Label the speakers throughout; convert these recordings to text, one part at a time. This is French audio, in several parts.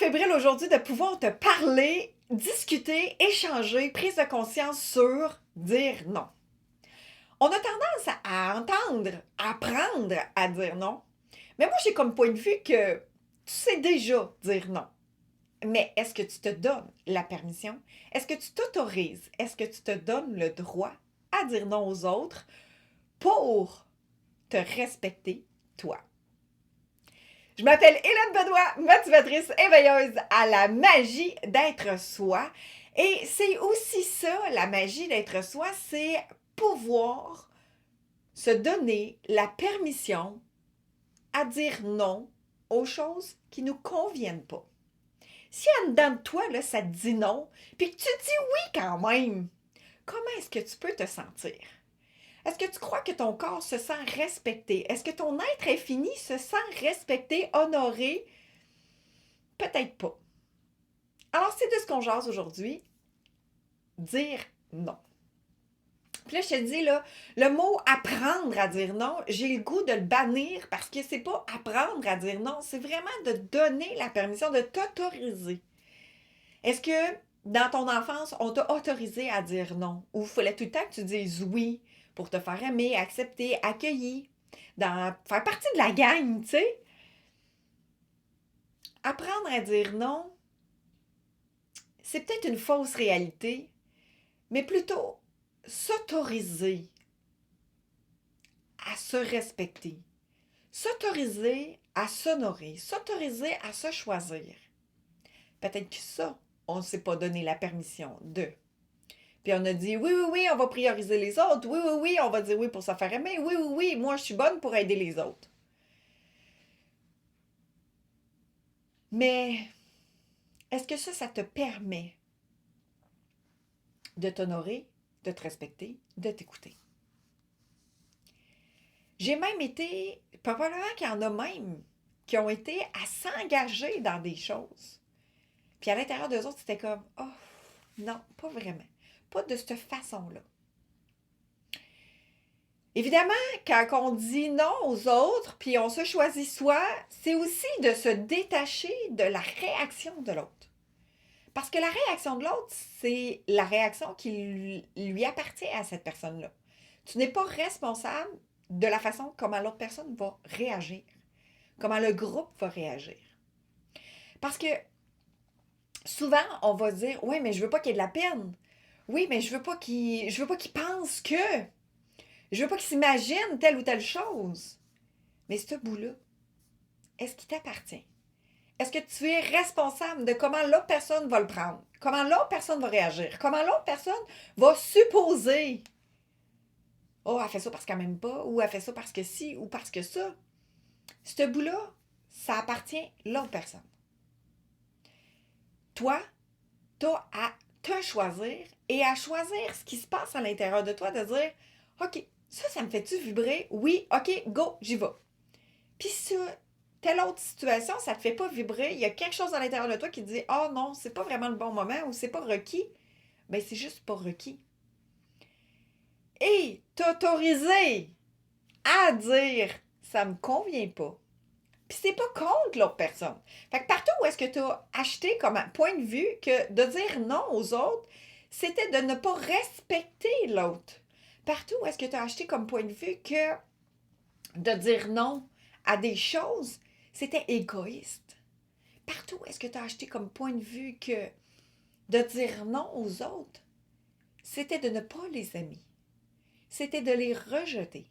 Speaker 1: fébrile aujourd'hui de pouvoir te parler, discuter, échanger, prise de conscience sur dire non. On a tendance à entendre, à apprendre à dire non. Mais moi, j'ai comme point de vue que tu sais déjà dire non. Mais est-ce que tu te donnes la permission? Est-ce que tu t'autorises? Est-ce que tu te donnes le droit à dire non aux autres pour te respecter toi? Je m'appelle Hélène Benoît, motivatrice éveilleuse à la magie d'être soi. Et c'est aussi ça, la magie d'être soi, c'est pouvoir se donner la permission à dire non aux choses qui ne nous conviennent pas. Si en dedans de toi, là, ça te dit non, puis que tu dis oui quand même, comment est-ce que tu peux te sentir? Est-ce que tu crois que ton corps se sent respecté? Est-ce que ton être infini se sent respecté, honoré? Peut-être pas. Alors, c'est de ce qu'on jase aujourd'hui. Dire non. Puis là, je te dis, là, le mot apprendre à dire non, j'ai le goût de le bannir parce que c'est pas apprendre à dire non, c'est vraiment de donner la permission, de t'autoriser. Est-ce que dans ton enfance, on t'a autorisé à dire non? Ou il fallait tout le temps que tu dises oui pour te faire aimer, accepter, accueillir, faire partie de la gang, tu sais? Apprendre à dire non, c'est peut-être une fausse réalité, mais plutôt s'autoriser à se respecter, s'autoriser à s'honorer, s'autoriser à se choisir. Peut-être que ça, on ne s'est pas donné la permission de. Puis on a dit oui, oui, oui, on va prioriser les autres. Oui, oui, oui, on va dire oui pour se faire aimer. Oui, oui, oui, moi je suis bonne pour aider les autres. Mais est-ce que ça te permet de t'honorer, de te respecter, de t'écouter? J'ai même été, probablement qu'il y en a même qui ont été à s'engager dans des choses. Puis à l'intérieur d'eux autres, c'était comme, oh, non, pas vraiment. Pas de cette façon-là. Évidemment, quand on dit non aux autres, puis on se choisit soi, c'est aussi de se détacher de la réaction de l'autre. Parce que la réaction de l'autre, c'est la réaction qui lui appartient à cette personne-là. Tu n'es pas responsable de la façon comment l'autre personne va réagir, comment le groupe va réagir. Parce que souvent, on va dire, oui, mais je veux pas qu'il y ait de la peine. Oui, mais je veux pas qu'il pense que. Je veux pas qu'il s'imagine telle ou telle chose. Mais ce bout-là, est-ce qu'il t'appartient? Est-ce que tu es responsable de comment l'autre personne va le prendre? Comment l'autre personne va réagir? Comment l'autre personne va supposer? Oh, elle fait ça parce qu'elle m'aime pas, ou elle fait ça parce que si, ou parce que ça. Ce bout-là, ça appartient à l'autre personne. Toi, tu as à te choisir et à choisir ce qui se passe à l'intérieur de toi, de dire, OK, ça me fait-tu vibrer? Oui, OK, go, j'y vais. Puis si telle autre situation, ça te fait pas vibrer, il y a quelque chose à l'intérieur de toi qui te dit, oh non, c'est pas vraiment le bon moment ou c'est pas requis, bien c'est juste pas requis. Et t'autoriser à dire, ça me convient pas. Puis c'est pas contre l'autre personne. Fait que partout où est-ce que tu as acheté comme un point de vue que de dire non aux autres, c'était de ne pas respecter l'autre. Partout où est-ce que tu as acheté comme point de vue que de dire non à des choses, c'était égoïste. Partout où est-ce que tu as acheté comme point de vue que de dire non aux autres, c'était de ne pas les aimer. C'était de les rejeter.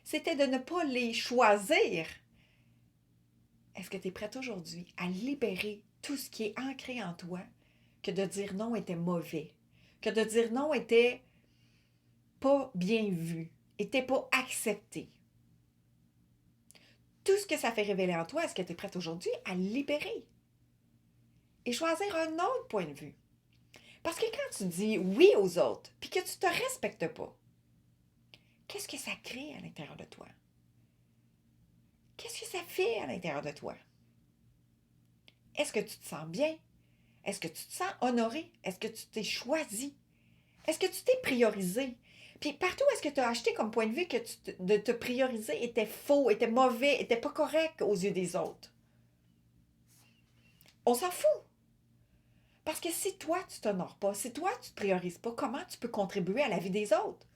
Speaker 1: C'était de ne pas les choisir. Est-ce que tu es prête aujourd'hui à libérer tout ce qui est ancré en toi, que de dire non était mauvais, que de dire non était pas bien vu, était pas accepté? Tout ce que ça fait révéler en toi, est-ce que tu es prête aujourd'hui à le libérer et choisir un autre point de vue? Parce que quand tu dis oui aux autres, puis que tu ne te respectes pas, qu'est-ce que ça crée à l'intérieur de toi? Qu'est-ce que ça fait à l'intérieur de toi? Est-ce que tu te sens bien? Est-ce que tu te sens honoré? Est-ce que tu t'es choisi? Est-ce que tu t'es priorisé? Puis partout est-ce que tu as acheté comme point de vue que de te prioriser était faux, était mauvais, était pas correct aux yeux des autres? On s'en fout. Parce que si toi, tu ne t'honores pas, si toi, tu ne te priorises pas, comment tu peux contribuer à la vie des autres?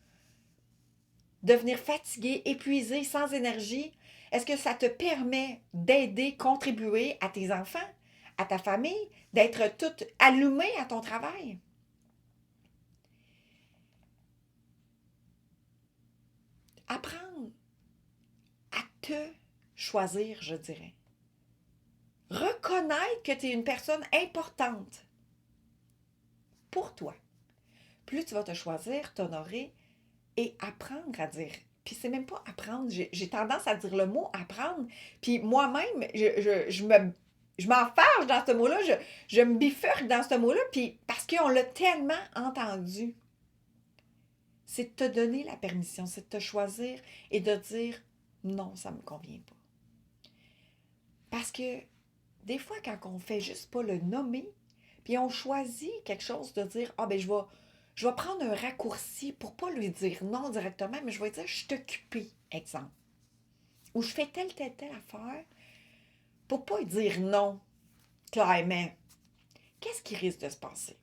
Speaker 1: Devenir fatigué, épuisé, sans énergie, est-ce que ça te permet d'aider, contribuer à tes enfants, à ta famille, d'être toute allumée à ton travail? Apprendre à te choisir, je dirais. Reconnaître que tu es une personne importante pour toi. Plus tu vas te choisir, t'honorer et apprendre à dire. Puis c'est même pas apprendre, j'ai tendance à dire le mot apprendre. Puis moi-même, je m'enfarge dans ce mot-là, je me bifurque dans ce mot-là, puis parce qu'on l'a tellement entendu. C'est de te donner la permission, c'est de te choisir et de dire non, ça ne me convient pas. Parce que des fois, quand on fait juste pas le nommer, puis on choisit quelque chose de dire ah ben je vais prendre un raccourci pour pas lui dire non directement, mais je vais dire je suis occupée, exemple. Ou je fais telle affaire pour pas lui dire non clairement. Qu'est-ce qui risque de se passer?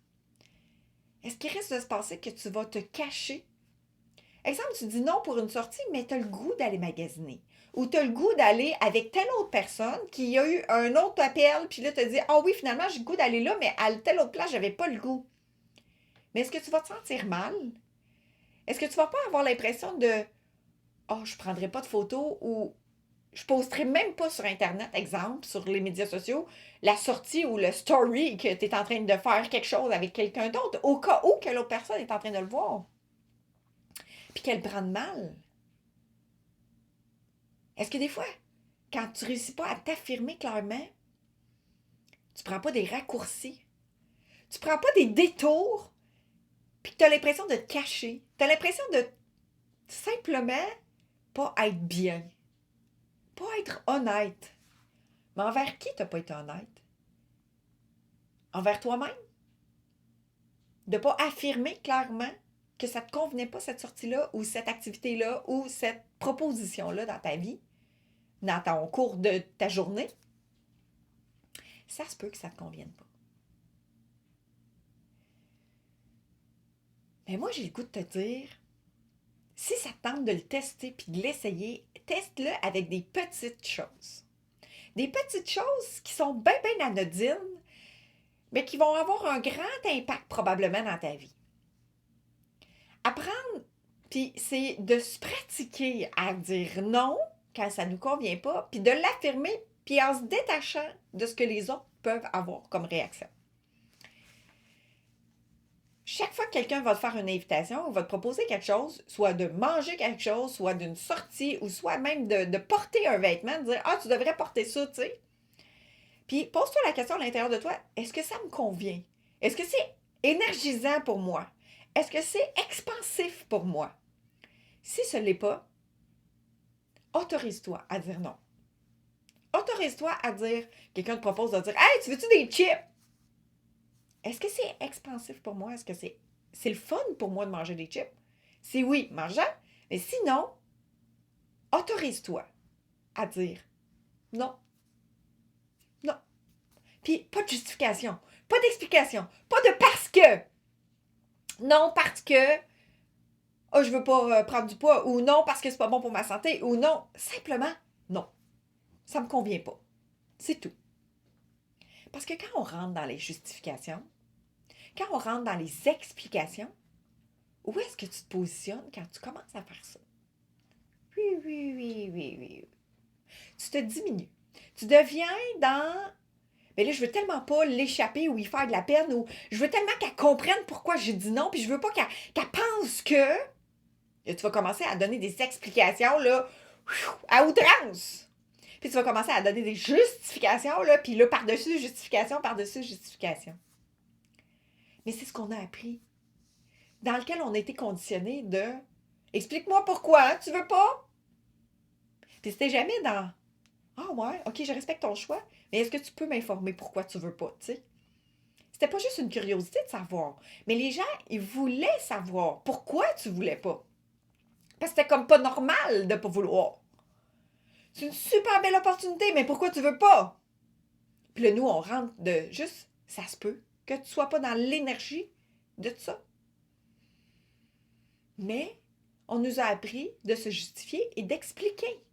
Speaker 1: Est-ce qu'il risque de se passer que tu vas te cacher? Exemple, tu dis non pour une sortie, mais tu as le goût d'aller magasiner. Ou tu as le goût d'aller avec telle autre personne qui a eu un autre appel, puis là, tu te dis ah oui, finalement, j'ai le goût d'aller là, mais à telle autre place, j'avais pas le goût. Mais est-ce que tu vas te sentir mal? Est-ce que tu vas pas avoir l'impression de oh, je prendrai pas de photos ou je posterai même pas sur Internet, exemple, sur les médias sociaux, la sortie ou le story que tu es en train de faire quelque chose avec quelqu'un d'autre, au cas où que l'autre personne est en train de le voir. Puis qu'elle prenne mal. Est-ce que des fois, quand tu réussis pas à t'affirmer clairement, tu prends pas des raccourcis, tu prends pas des détours, puis que tu as l'impression de te cacher, tu as l'impression de simplement pas être bien, pas être honnête. Mais envers qui tu n'as pas été honnête? Envers toi-même? De ne pas affirmer clairement que ça ne te convenait pas cette sortie-là ou cette activité-là ou cette proposition-là dans ta vie, dans ton cours de ta journée, ça se peut que ça ne te convienne pas. Mais moi, j'ai le goût de te dire, si ça te tente de le tester puis de l'essayer, teste-le avec des petites choses. Des petites choses qui sont bien, bien anodines, mais qui vont avoir un grand impact probablement dans ta vie. Apprendre, puis c'est de se pratiquer à dire non quand ça ne nous convient pas, puis de l'affirmer, puis en se détachant de ce que les autres peuvent avoir comme réaction. Chaque fois que quelqu'un va te faire une invitation ou va te proposer quelque chose, soit de manger quelque chose, soit d'une sortie, ou soit même de porter un vêtement, de dire « Ah, tu devrais porter ça, tu sais. » Puis pose-toi la question à l'intérieur de toi, est-ce que ça me convient? Est-ce que c'est énergisant pour moi? Est-ce que c'est expansif pour moi? Si ce n'est pas, autorise-toi à dire non. Autorise-toi à dire, quelqu'un te propose de dire « Hey, tu veux-tu des chips? » Est-ce que c'est expansif pour moi? Est-ce que c'est le fun pour moi de manger des chips? Si oui, mange-en. Mais sinon, autorise-toi à dire non. Non. Puis, pas de justification, pas d'explication, pas de parce que. Non, parce que oh, je veux pas prendre du poids, ou non, parce que c'est pas bon pour ma santé, ou non, simplement non. Ça me convient pas. C'est tout. Parce que quand on rentre dans les justifications, quand on rentre dans les explications, où est-ce que tu te positionnes quand tu commences à faire ça? Oui. Tu te diminues. Tu deviens dans mais là, je veux tellement pas l'échapper ou y faire de la peine ou je veux tellement qu'elle comprenne pourquoi j'ai dit non, puis je veux pas qu'elle pense que. Et tu vas commencer à donner des explications là, à outrance. Puis tu vas commencer à donner des justifications, là, puis là, par-dessus justification, par-dessus justification. Mais c'est ce qu'on a appris. Dans lequel on a été conditionné de explique-moi pourquoi, hein, tu veux pas? Puis c'était jamais dans ah ouais, ok, je respecte ton choix, mais est-ce que tu peux m'informer pourquoi tu veux pas, tu sais? C'était pas juste une curiosité de savoir. Mais les gens, ils voulaient savoir pourquoi tu voulais pas. Parce que c'était comme pas normal de pas vouloir. C'est une super belle opportunité, mais pourquoi tu veux pas? Puis là, nous, on rentre de juste, ça se peut que tu ne sois pas dans l'énergie de ça. Mais on nous a appris de se justifier et d'expliquer.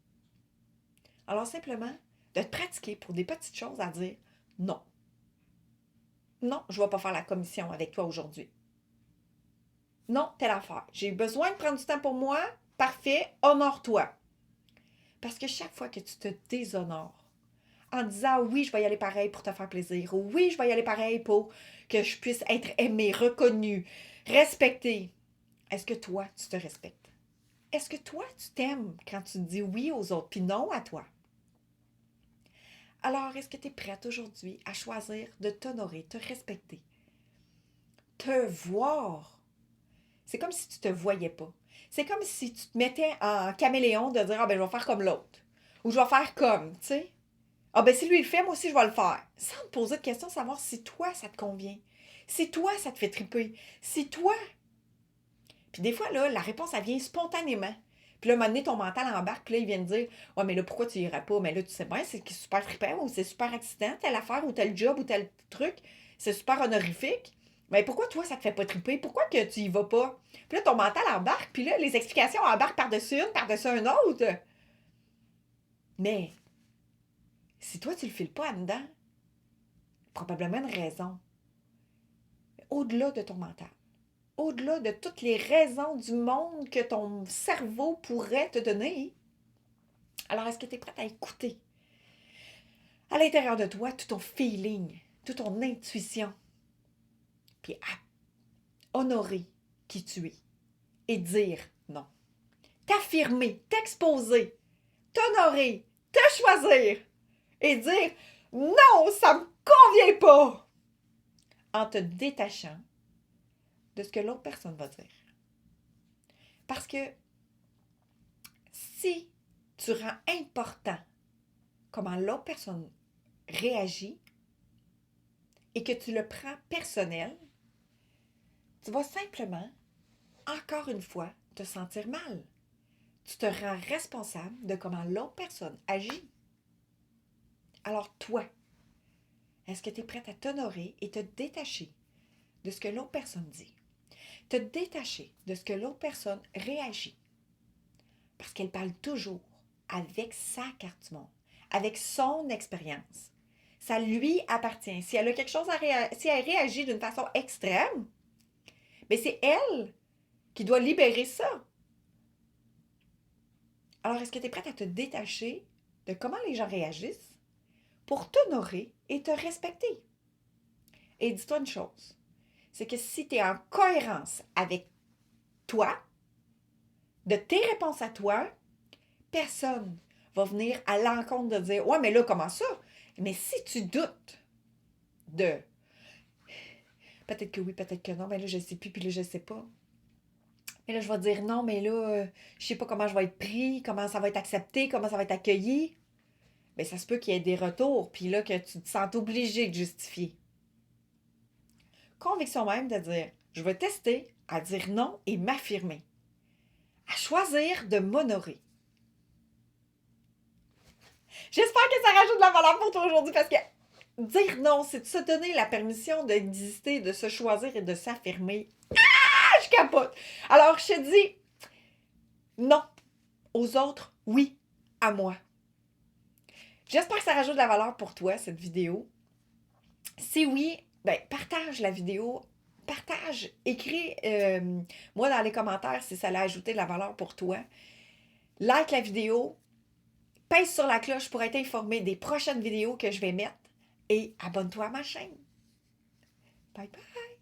Speaker 1: Alors simplement, de te pratiquer pour des petites choses à dire non. Non, je ne vais pas faire la commission avec toi aujourd'hui. Non, telle affaire. J'ai besoin de prendre du temps pour moi. Parfait, honore-toi. Parce que chaque fois que tu te déshonores en disant oui, je vais y aller pareil pour te faire plaisir, ou oui, je vais y aller pareil pour que je puisse être aimé, reconnu, respecté, est-ce que toi, tu te respectes? Est-ce que toi, tu t'aimes quand tu dis oui aux autres puis non à toi? Alors, est-ce que tu es prête aujourd'hui à choisir de t'honorer, te respecter, te voir? C'est comme si tu ne te voyais pas. C'est comme si tu te mettais en caméléon de dire « Ah ben je vais faire comme l'autre » ou « Je vais faire comme », tu sais. « Ah ben si lui il le fait, moi aussi je vais le faire ». Sans te poser de questions, savoir si toi ça te convient. Si toi ça te fait triper. Si toi... Puis des fois, là, la réponse, elle vient spontanément. Puis là, à un moment donné, ton mental embarque, puis là, il vient te dire « Ouais, mais là, pourquoi tu irais pas? » Mais là, tu sais bien, c'est super trippant ou c'est super excitant, telle affaire ou tel job ou tel truc. C'est super honorifique. Mais pourquoi toi, ça te fait pas triper? Pourquoi que tu y vas pas? Puis là, ton mental embarque, puis là, les explications embarquent par-dessus une, par-dessus un autre. Mais si toi, tu le files pas en dedans, probablement une raison. Au-delà de ton mental. Au-delà de toutes les raisons du monde que ton cerveau pourrait te donner. Alors, est-ce que tu es prête à écouter à l'intérieur de toi tout ton feeling, toute ton intuition, puis à honorer qui tu es et dire non. T'affirmer, t'exposer, t'honorer, te choisir et dire non, ça me convient pas en te détachant de ce que l'autre personne va dire. Parce que si tu rends important comment l'autre personne réagit et que tu le prends personnel, tu vas simplement, encore une fois, te sentir mal. Tu te rends responsable de comment l'autre personne agit. Alors toi, est-ce que tu es prête à t'honorer et te détacher de ce que l'autre personne dit? Te détacher de ce que l'autre personne réagit. Parce qu'elle parle toujours avec sa carte du monde, avec son expérience. Ça lui appartient. Si elle a quelque chose si elle réagit d'une façon extrême, mais c'est elle qui doit libérer ça. Alors, est-ce que tu es prête à te détacher de comment les gens réagissent pour t'honorer et te respecter? Et dis-toi une chose, c'est que si tu es en cohérence avec toi, de tes réponses à toi, personne va venir à l'encontre de dire « Ouais, mais là, comment ça? » Mais si tu doutes de « Peut-être que oui, peut-être que non, mais là, je ne sais plus, puis là, je ne sais pas. » Mais là, je vais dire « Non, mais là, je ne sais pas comment je vais être pris, comment ça va être accepté, comment ça va être accueilli. » Bien, ça se peut qu'il y ait des retours, puis là, que tu te sens obligé de justifier. Conviction même de dire « Je vais tester à dire non et m'affirmer. » À choisir de m'honorer. J'espère que ça rajoute de la valeur pour toi aujourd'hui parce que dire non, c'est de se donner la permission d'exister, de se choisir et de s'affirmer. Ah, je capote! Alors, je te dis non aux autres, oui à moi. J'espère que ça rajoute de la valeur pour toi, cette vidéo. Si oui, ben partage la vidéo. Partage, écris moi dans les commentaires si ça l'a ajouté de la valeur pour toi. Like la vidéo, pèse sur la cloche pour être informé des prochaines vidéos que je vais mettre et abonne-toi à ma chaîne. Bye bye!